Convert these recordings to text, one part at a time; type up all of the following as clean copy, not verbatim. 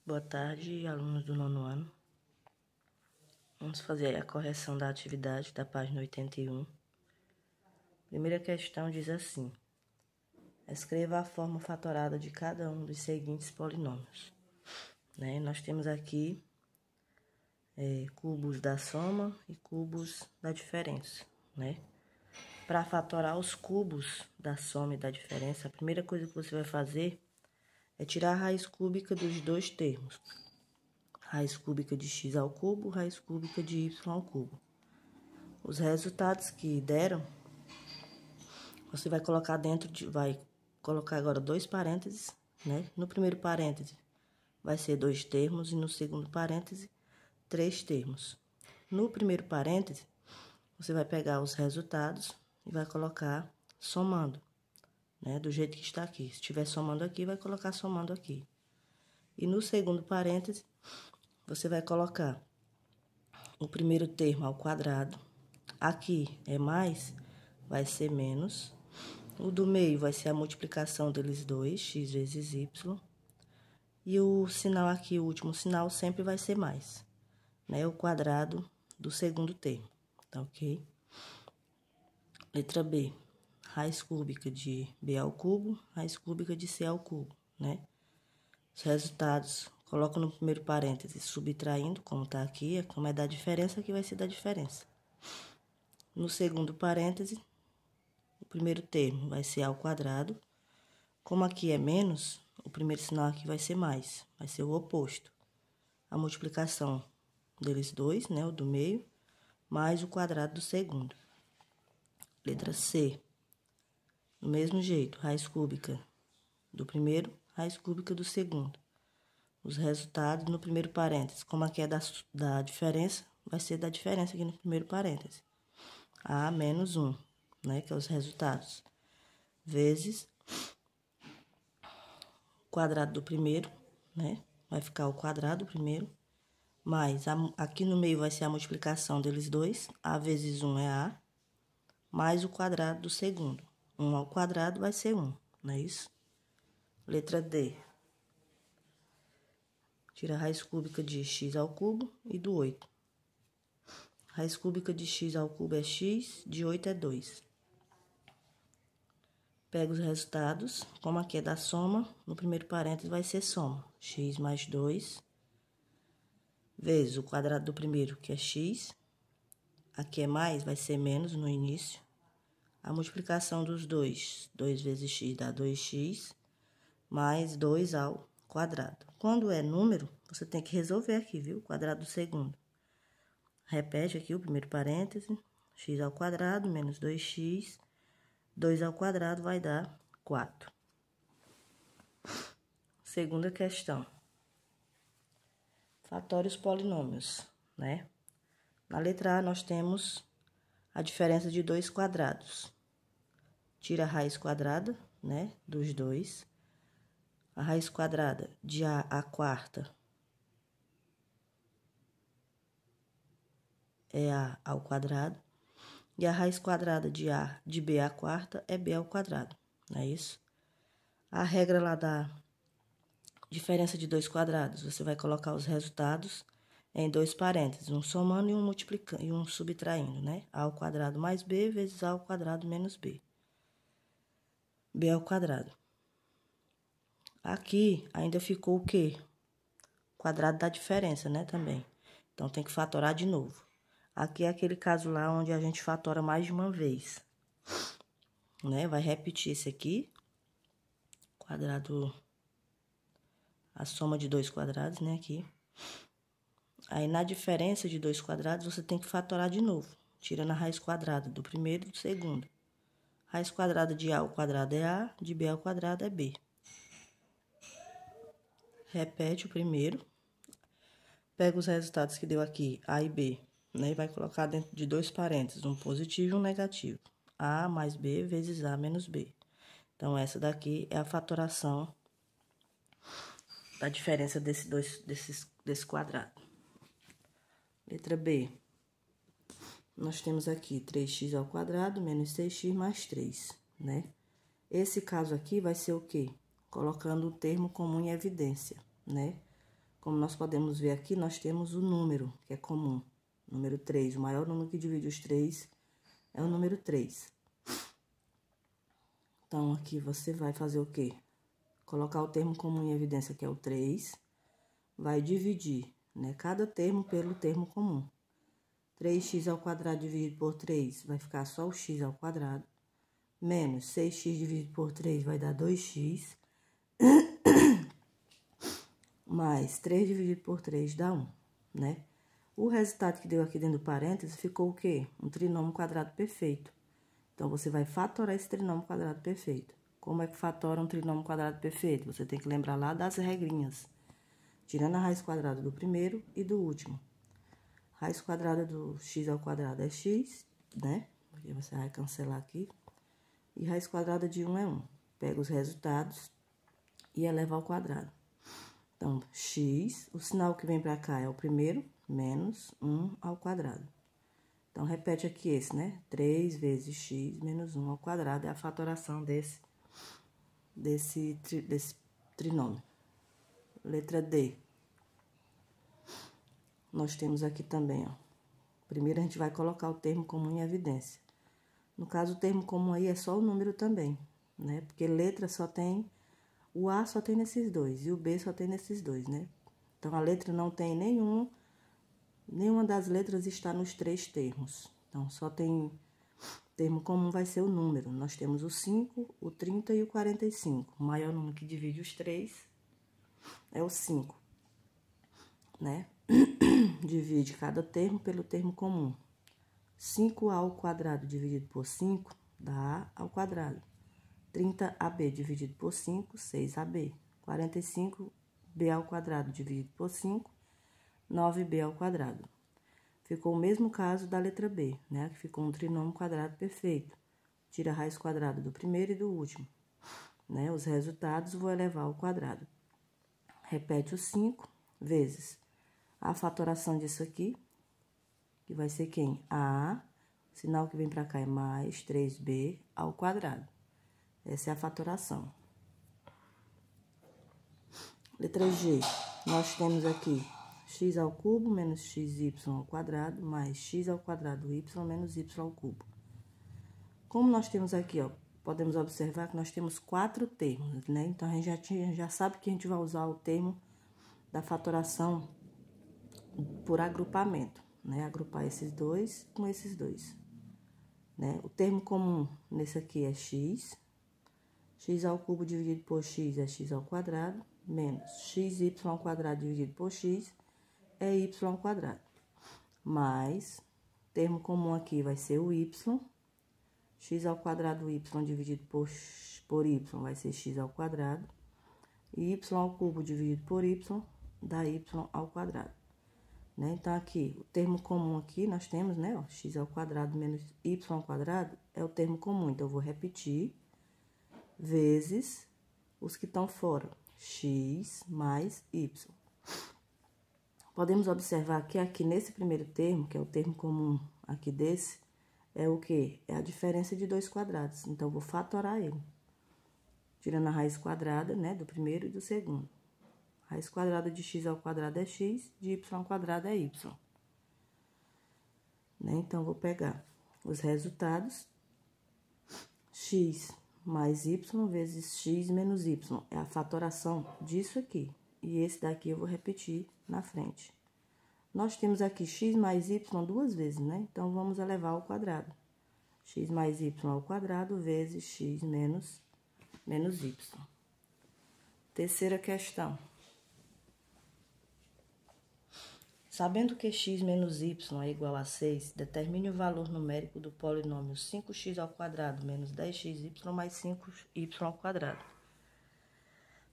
Boa tarde, alunos do 9º ano. Vamos fazer a correção da atividade da página 81. Primeira questão diz assim: escreva a forma fatorada de cada um dos seguintes polinômios. Nós temos aqui cubos da soma e cubos da diferença. Para fatorar os cubos da soma e da diferença, a primeira coisa que você vai fazer é tirar a raiz cúbica dos dois termos. Raiz cúbica de x ao cubo, raiz cúbica de y ao cubo. Os resultados que deram, você vai colocar vai colocar agora dois parênteses, No primeiro parêntese vai ser 2 termos e no segundo parêntese 3 termos. No primeiro parêntese, você vai pegar os resultados e vai colocar somando, do jeito que está aqui. Se estiver somando aqui, vai colocar somando aqui. E no segundo parêntese, você vai colocar o primeiro termo ao quadrado. Aqui é mais, vai ser menos. O do meio vai ser a multiplicação deles dois, x vezes y. E o sinal aqui, o último sinal, sempre vai ser mais, O quadrado do segundo termo, tá ok? Letra B, raiz cúbica de b ao cubo, raiz cúbica de c ao cubo, Os resultados, coloco no primeiro parêntese, subtraindo, como tá aqui, como é da diferença, aqui vai ser da diferença. No segundo parêntese, o primeiro termo vai ser ao quadrado. Como aqui é menos, o primeiro sinal aqui vai ser mais, vai ser o oposto. A multiplicação deles dois, o do meio, mais o quadrado do segundo. Letra C. Do mesmo jeito, raiz cúbica do primeiro, raiz cúbica do segundo. Os resultados no primeiro parêntese, como aqui é da diferença, vai ser da diferença aqui no primeiro parêntese. A menos 1, que é os resultados, vezes o quadrado do primeiro, Vai ficar o quadrado primeiro, mais aqui no meio vai ser a multiplicação deles dois, A vezes 1 é A, mais o quadrado do segundo. 1 ao quadrado vai ser 1, não é isso? Letra D. Tira a raiz cúbica de x ao cubo e do 8. Raiz cúbica de x ao cubo é x, de 8 é 2. Pega os resultados, como aqui é da soma, no primeiro parênteses vai ser soma. X mais 2, vezes o quadrado do primeiro, que é x. Aqui é mais, vai ser menos no início. A multiplicação dos dois, 2 vezes x dá 2x, mais 2 ao quadrado. Quando é número, você tem que resolver aqui, viu? Quadrado do segundo. Repete aqui o primeiro parêntese, x ao quadrado menos 2x, 2 ao quadrado vai dar 4. Segunda questão. Fatore os polinômios, Na letra A, nós temos a diferença de 2 quadrados. Tira a raiz quadrada, dos dois. A raiz quadrada de A à quarta é A ao quadrado. E a raiz quadrada de B à quarta é B ao quadrado, não é isso? A regra lá da diferença de 2 quadrados, você vai colocar os resultados em 2 parênteses, um somando e um multiplicando, e um subtraindo, A ao quadrado mais B vezes A ao quadrado menos B. B ao quadrado. Aqui ainda ficou o quê? Quadrado da diferença, também. Então, tem que fatorar de novo. Aqui é aquele caso lá onde a gente fatora mais de uma vez, Vai repetir esse aqui, quadrado, a soma de 2 quadrados, aqui. Aí, na diferença de 2 quadrados, você tem que fatorar de novo, tirando a raiz quadrada do primeiro e do segundo. Raiz quadrada de A ao quadrado é A, de B ao quadrado é B. Repete o primeiro. Pega os resultados que deu aqui, A e B, E vai colocar dentro de 2 parênteses, um positivo e um negativo. A mais B vezes A menos B. Então, essa daqui é a fatoração da diferença desse quadrado. Letra B. Nós temos aqui 3x ao quadrado menos 6x mais 3, Esse caso aqui vai ser o quê? Colocando o termo comum em evidência, Como nós podemos ver aqui, nós temos o número, que é comum. Número 3, o maior número que divide os 3 é o número 3. Então, aqui você vai fazer o quê? Colocar o termo comum em evidência, que é o 3. Vai dividir, né, cada termo pelo termo comum. 3x ao quadrado dividido por 3 vai ficar só o x ao quadrado. Menos 6x dividido por 3 vai dar 2x. Mais 3 dividido por 3 dá 1, né? O resultado que deu aqui dentro do parênteses ficou o quê? Um trinômio quadrado perfeito. Então, você vai fatorar esse trinômio quadrado perfeito. Como é que fatora um trinômio quadrado perfeito? Você tem que lembrar lá das regrinhas. Tirando a raiz quadrada do primeiro e do último. Raiz quadrada do x ao quadrado é x, né? Porque você vai cancelar aqui. E raiz quadrada de 1 é 1. Pega os resultados e eleva ao quadrado. Então, x, o sinal que vem pra cá é o primeiro, menos 1 ao quadrado. Então, repete aqui esse, né? 3 vezes x menos 1 ao quadrado é a fatoração desse trinômio. Letra D. Nós temos aqui também, ó. Primeiro, a gente vai colocar o termo comum em evidência. No caso, o termo comum aí é só o número também, né? Porque letra só tem... O A só tem nesses dois e o B só tem nesses dois, né? Então, a letra não tem nenhuma das letras está nos 3 termos. Então, só tem... Termo comum vai ser o número. Nós temos o 5, o 30 e o 45. O maior número que divide os 3 é o 5, né? Divide cada termo pelo termo comum. 5a ao quadrado dividido por 5 dá a ao quadrado. 30ab dividido por 5, 6ab. 45b ao quadrado dividido por 5, 9b ao quadrado. Ficou o mesmo caso da letra B, né? Que ficou um trinômio quadrado perfeito. Tira a raiz quadrada do primeiro e do último, né? Os resultados vou elevar ao quadrado. Repete o 5 vezes a fatoração disso aqui, que vai ser quem? A, o sinal que vem pra cá é mais 3b ao quadrado. Essa é a fatoração. Letra G, nós temos aqui x ao cubo menos xy ao quadrado mais x ao quadrado y menos y ao cubo. Como nós temos aqui, ó, podemos observar que nós temos 4 termos, né? Então, a gente já sabe que a gente vai usar o termo da fatoração por agrupamento, né? Agrupar esses dois com esses dois, né? O termo comum nesse aqui é x. X ao cubo dividido por x é x ao quadrado, menos xy ao quadrado dividido por x é y ao quadrado. Mais, termo comum aqui vai ser o y. X ao quadrado y dividido por y vai ser x ao quadrado. E y ao cubo dividido por y dá y ao quadrado. Né? Então, aqui, o termo comum aqui nós temos, né? Ó, x ao quadrado menos y ao quadrado é o termo comum. Então, eu vou repetir. Vezes os que estão fora, x mais y. Podemos observar que aqui nesse primeiro termo, que é o termo comum aqui desse, é o quê? É a diferença de 2 quadrados. Então, eu vou fatorar ele. Tirando a raiz quadrada, né, do primeiro e do segundo. Raiz quadrada de x ao quadrado é x, de y ao quadrado é y. Né? Então, eu vou pegar os resultados. X mais y vezes x menos y. É a fatoração disso aqui. E esse daqui eu vou repetir na frente. Nós temos aqui x mais y 2 vezes, né? Então, vamos elevar ao quadrado. X mais y ao quadrado vezes x menos y. Terceira questão. Sabendo que x menos y é igual a 6, determine o valor numérico do polinômio 5x ao quadrado menos 10xy mais 5y ao quadrado.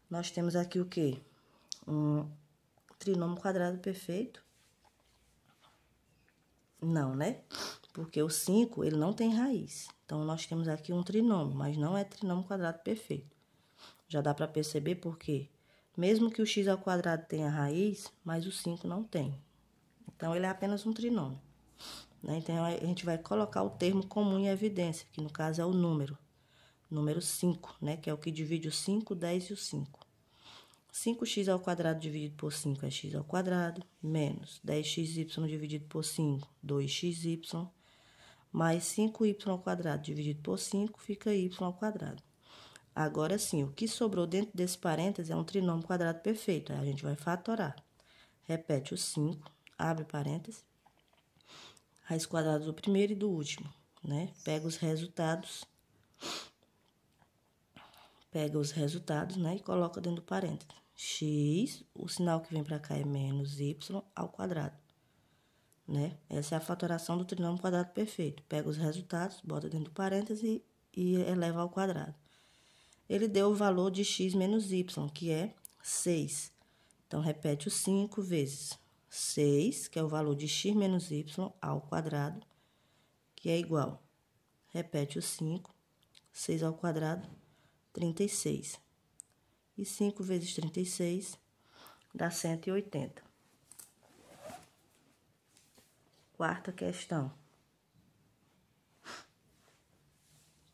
Nós temos aqui o quê? Um trinômio quadrado perfeito? Não, né? Porque o 5, ele não tem raiz. Então, nós temos aqui um trinômio, mas não é trinômio quadrado perfeito. Já dá para perceber por quê? Mesmo que o x ao quadrado tenha raiz, mas o 5 não tem. Então, ele é apenas um trinômio, né? Então, a gente vai colocar o termo comum em evidência, que no caso é o número 5, né? Que é o que divide o 5, o 10 e o 5. 5x ao quadrado dividido por 5 é x ao quadrado, menos 10xy dividido por 5, 2xy, mais 5y ao quadrado dividido por 5 fica y ao quadrado. Agora sim, o que sobrou dentro desse parênteses é um trinômio quadrado perfeito, aí a gente vai fatorar. Repete o 5, abre parênteses, raiz quadrada do primeiro e do último, né? Pega os resultados, né, e coloca dentro do parênteses. X, o sinal que vem para cá é menos y ao quadrado, né? Essa é a fatoração do trinômio quadrado perfeito. Pega os resultados, bota dentro do parênteses e eleva ao quadrado. Ele deu o valor de x menos y, que é 6. Então, repete o 5 vezes 6, que é o valor de x menos y ao quadrado, que é igual. Repete o 5, 6 ao quadrado, 36. E 5 vezes 36 dá 180. Quarta questão.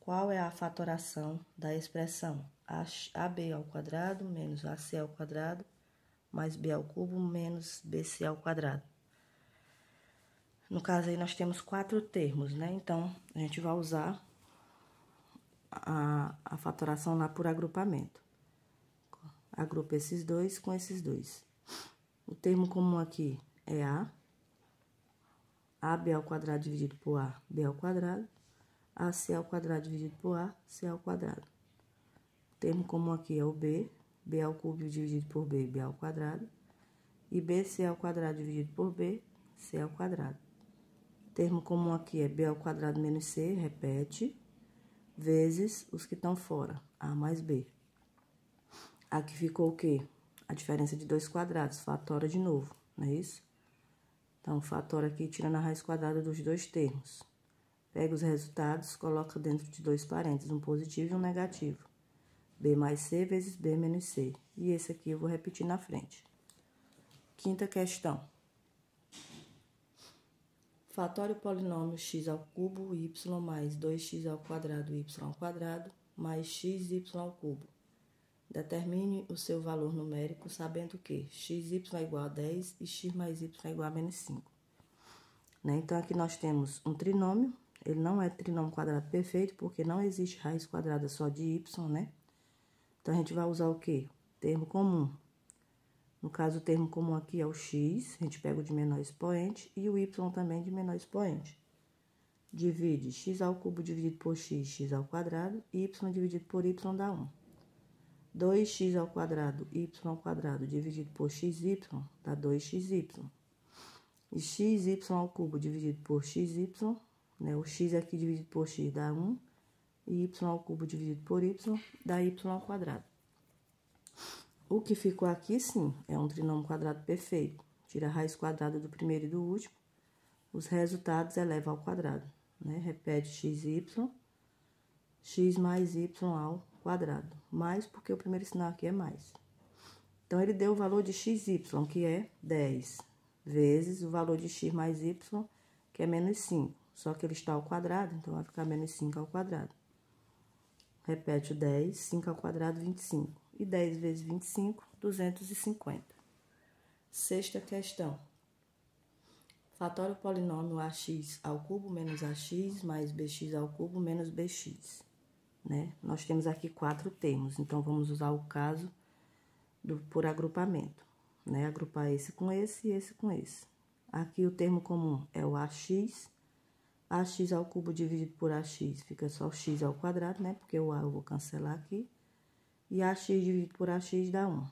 Qual é a fatoração da expressão AB ao quadrado menos AC ao quadrado mais B ao cubo menos BC ao quadrado? No caso aí, nós temos 4 termos, né? Então, a gente vai usar a fatoração lá por agrupamento. Agrupa esses dois com esses dois. O termo comum aqui é AB ao quadrado dividido por B ao quadrado, AC ao quadrado dividido por C ao quadrado. O termo comum aqui é o B ao cubo dividido por B ao quadrado, e BC ao quadrado dividido por B, C ao quadrado. O termo comum aqui é B ao quadrado menos C, repete, vezes os que estão fora, A mais B. Aqui ficou o quê? A diferença de 2 quadrados, fatora de novo, não é isso? Então, fatora aqui, tirando a raiz quadrada dos dois termos. Pega os resultados, coloca dentro de dois parênteses, um positivo e um negativo. B mais C vezes B menos C. E esse aqui eu vou repetir na frente. Quinta questão. Fatório polinômio x ao cubo y mais 2x ao quadrado y ao quadrado mais xy ao cubo. Determine o seu valor numérico sabendo que xy é igual a 10 e x mais y é igual a menos 5. Né? Então, aqui nós temos um trinômio. Ele não é trinômio quadrado perfeito porque não existe raiz quadrada só de y, né? Então, a gente vai usar o quê? Termo comum. No caso, o termo comum aqui é o x, a gente pega o de menor expoente, e o y também de menor expoente. Divide x ao cubo dividido por x, x ao quadrado, e y dividido por y dá 1. 2x ao quadrado, y ao quadrado dividido por xy dá 2xy. E xy ao cubo dividido por xy, né? O x aqui dividido por x dá 1, e y ao cubo dividido por y dá y ao quadrado. O que ficou aqui, sim, é um trinômio quadrado perfeito. Tira a raiz quadrada do primeiro e do último. Os resultados eleva ao quadrado, né? Repete xy, x mais y ao quadrado. Mais porque o primeiro sinal aqui é mais. Então, ele deu o valor de xy, que é 10, vezes o valor de x mais y, que é menos 5. Só que ele está ao quadrado, então vai ficar menos 5 ao quadrado. Repete o 10, 5 ao quadrado, 25. E 10 vezes 25, 250. Sexta questão. Fatório polinômio ax ao cubo menos ax mais bx ao cubo menos bx. Né? Nós temos aqui 4 termos, então vamos usar o caso por agrupamento. Né? Agrupar esse com esse e esse com esse. Aqui o termo comum é o ax ao cubo dividido por ax fica só x ao quadrado, né? Porque o a eu vou cancelar aqui. E ax dividido por ax dá 1.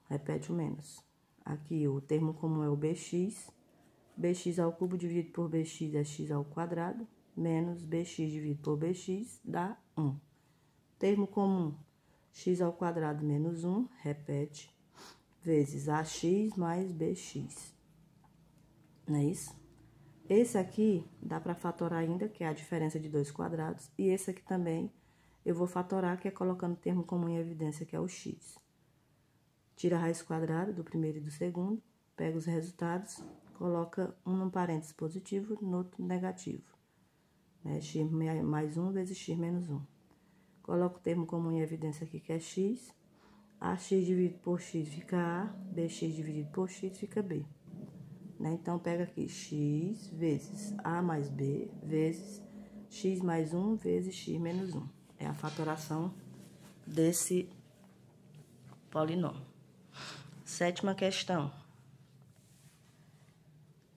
Repete o menos. Aqui o termo comum é o bx. Bx ao cubo dividido por bx é x ao quadrado. Menos bx dividido por bx dá 1. Termo comum, x ao quadrado menos 1, repete, vezes ax mais bx. Não é isso? Esse aqui dá para fatorar ainda, que é a diferença de 2 quadrados. E esse aqui também eu vou fatorar, que é colocando o termo comum em evidência, que é o x. Tira a raiz quadrada do primeiro e do segundo, pega os resultados, coloca um no parênteses positivo e no outro negativo. Né? X mais 1 vezes x menos 1. Coloca o termo comum em evidência aqui, que é x. AX dividido por X fica A, BX dividido por X fica B. Né? Então, pega aqui X vezes A mais B vezes X mais 1 vezes X menos 1. É a fatoração desse polinômio. Sétima questão.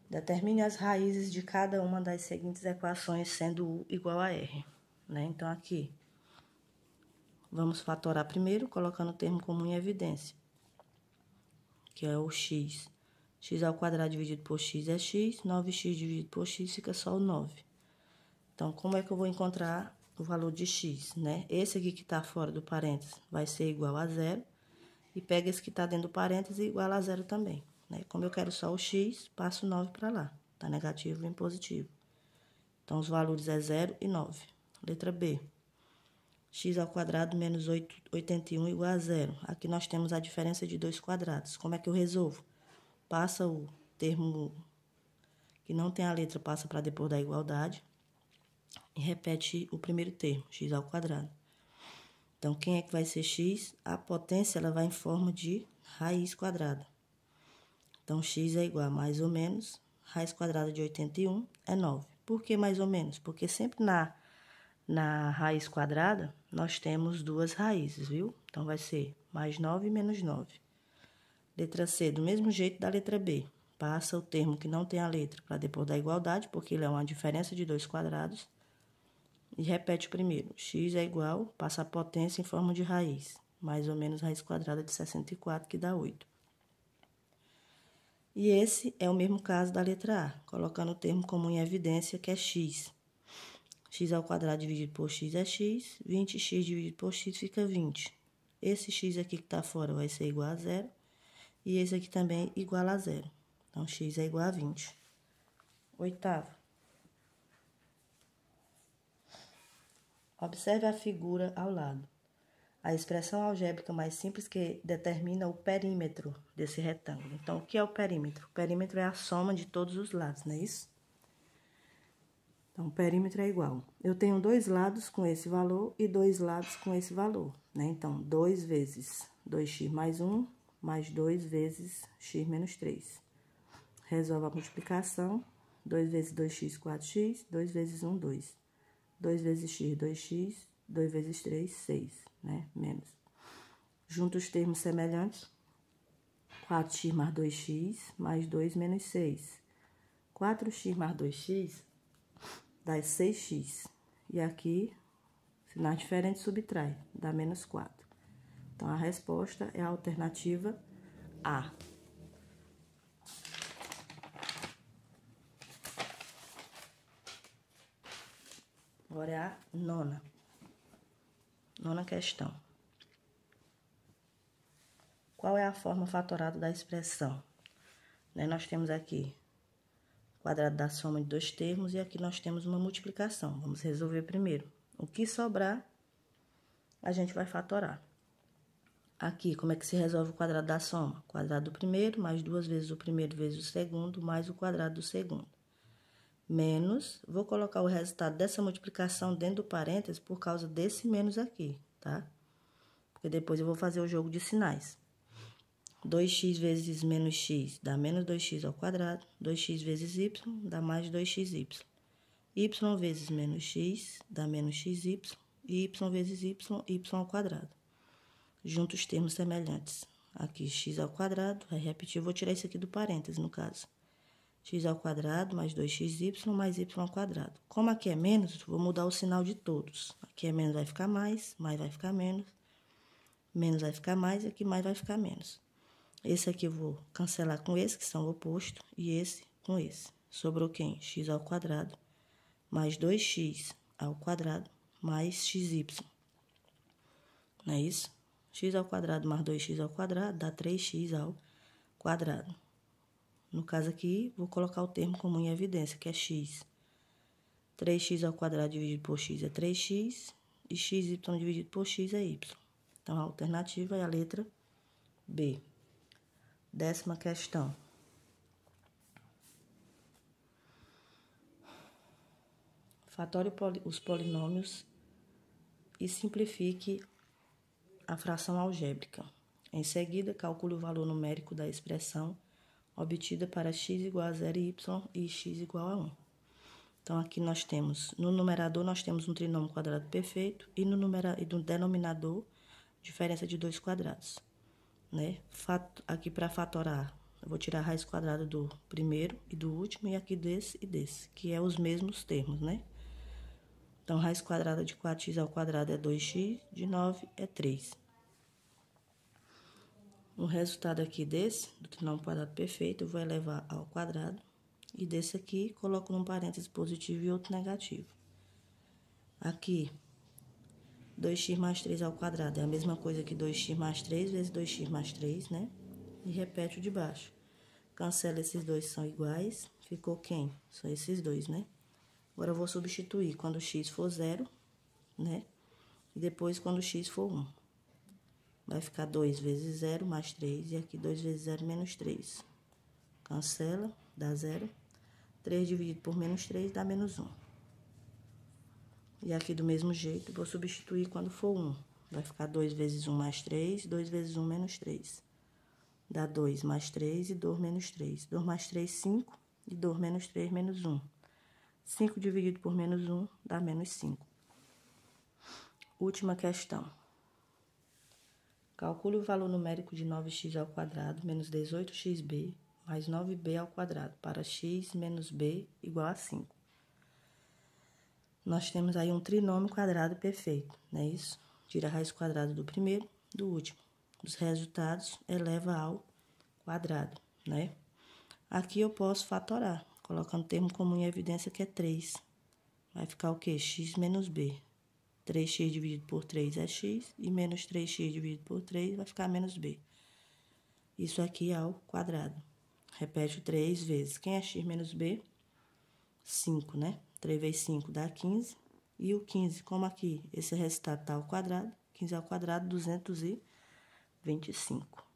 Determine as raízes de cada uma das seguintes equações, sendo U igual a R. Né? Então, aqui, vamos fatorar primeiro, colocando o termo comum em evidência, que é o x. X ao quadrado dividido por x é x, 9x dividido por x fica só o 9. Então, como é que eu vou encontrar o valor de x, né? Esse aqui que está fora do parênteses vai ser igual a 0, e pega esse que está dentro do parênteses e igual a 0 também. Né? Como eu quero só o x, passo o 9 para lá. Tá negativo e positivo. Então, os valores é 0 e 9. Letra B. X ao quadrado menos 81 igual a 0. Aqui nós temos a diferença de dois quadrados. Como é que eu resolvo? Passa o termo que não tem a letra, passa para depois da igualdade. E repete o primeiro termo, x ao quadrado. Então, quem é que vai ser x? A potência, ela vai em forma de raiz quadrada. Então, x é igual a mais ou menos, raiz quadrada de 81 é 9. Por que mais ou menos? Porque sempre na raiz quadrada, nós temos duas raízes, viu? Então, vai ser mais 9 menos 9. Letra C, do mesmo jeito da letra B. Passa o termo que não tem a letra para depois da igualdade, porque ele é uma diferença de dois quadrados. E repete o primeiro. X é igual, passa a potência em forma de raiz. Mais ou menos raiz quadrada de 64, que dá 8. E esse é o mesmo caso da letra A, colocando o termo comum em evidência, que é x. X ao quadrado dividido por x é x, 20x dividido por x fica 20. Esse x aqui que está fora vai ser igual a 0, e esse aqui também igual a 0. Então, x é igual a 20. Oitavo. Observe a figura ao lado. A expressão algébrica mais simples que determina o perímetro desse retângulo. Então, o que é o perímetro? O perímetro é a soma de todos os lados, não é isso? Então, o perímetro é igual. Eu tenho dois lados com esse valor e dois lados com esse valor, né? Então, 2 vezes 2x mais 1, mais 2 vezes x menos 3. Resolve a multiplicação. 2 vezes 2x, 4x. 2 vezes 1, 2. 2 vezes x, 2x. 2 vezes 3, 6, né? Menos. Junta os termos semelhantes. 4x mais 2x, mais 2 menos 6. 4x mais 2x dá 6x. E aqui, sinais diferentes, subtrai, dá menos 4. Então, a resposta é a alternativa A. Agora é a nona. Nona questão. Qual é a forma fatorada da expressão? Né, nós temos aqui o quadrado da soma de dois termos e aqui nós temos uma multiplicação. Vamos resolver primeiro. O que sobrar, a gente vai fatorar. Aqui, como é que se resolve o quadrado da soma? Quadrado do primeiro, mais 2 vezes o primeiro vezes o segundo, mais o quadrado do segundo. Menos, vou colocar o resultado dessa multiplicação dentro do parênteses por causa desse menos aqui, tá? Porque depois eu vou fazer o jogo de sinais. 2x vezes menos x dá menos 2x ao quadrado. 2x vezes y dá mais 2xy. Y vezes menos x dá menos xy. E y vezes y ao quadrado. Junto os termos semelhantes. Aqui, x ao quadrado, vai repetir, eu vou tirar isso aqui do parênteses, no caso. X ao quadrado mais 2xy mais y ao quadrado. Como aqui é menos, vou mudar o sinal de todos. Aqui é menos, vai ficar mais vai ficar menos vai ficar mais, e aqui mais vai ficar menos. Esse aqui eu vou cancelar com esse, que são opostos, e esse com esse. Sobrou quem? X ao quadrado mais 2x ao quadrado mais xy. Não é isso? X ao quadrado mais 2x ao quadrado dá 3x ao quadrado. No caso aqui, vou colocar o termo comum em evidência, que é x. 3x ao quadrado dividido por x é 3x, e xy dividido por x é y. Então, a alternativa é a letra B. 10ª questão. Fatore os polinômios e simplifique a fração algébrica. Em seguida, calcule o valor numérico da expressão obtida para x igual a 0 y e x igual a 1. Então, aqui nós temos, no numerador, nós temos um trinômio quadrado perfeito e no denominador, diferença de 2 quadrados, né? Aqui para fatorar, eu vou tirar a raiz quadrada do primeiro e do último e aqui desse e desse, que é os mesmos termos, né? Então, raiz quadrada de 4x ao quadrado é 2x, de 9 é 3. O resultado aqui desse, do trinômio quadrado perfeito, eu vou elevar ao quadrado. E desse aqui, coloco num parênteses positivo e outro negativo. Aqui, 2x mais 3 ao quadrado é a mesma coisa que 2x mais 3 vezes 2x mais 3, né? E repete o de baixo. Cancela esses dois, são iguais. Ficou quem? São esses dois, né? Agora, eu vou substituir quando x for 0, né? E depois quando x for 1. Vai ficar 2 vezes 0 mais 3. E aqui 2 vezes 0 menos 3. Cancela, dá 0. 3 dividido por menos 3 dá menos 1. E aqui do mesmo jeito, vou substituir quando for 1. Vai ficar 2 vezes 1 mais 3, 2 vezes 1 menos 3. Dá 2 mais 3 e 2 menos 3. 2 mais 3, 5. E 2 menos 3, menos 1. 5 dividido por menos 1 dá menos 5. Última questão. Calcule o valor numérico de 9x ao quadrado menos 18xb mais 9b ao quadrado para x menos b igual a 5. Nós temos aí um trinômio quadrado perfeito, não é isso? Tira a raiz quadrada do primeiro, do último. Os resultados eleva ao quadrado, né? Aqui eu posso fatorar, colocando termo comum em evidência que é 3. Vai ficar o quê? X menos b. 3x dividido por 3 é x, e menos 3x dividido por 3 vai ficar menos b. Isso aqui é ao quadrado. Repete 3 vezes. Quem é x menos b? 5, né? 3 vezes 5 dá 15. E o 15, como aqui esse resultado está ao quadrado, 15 ao quadrado, 225.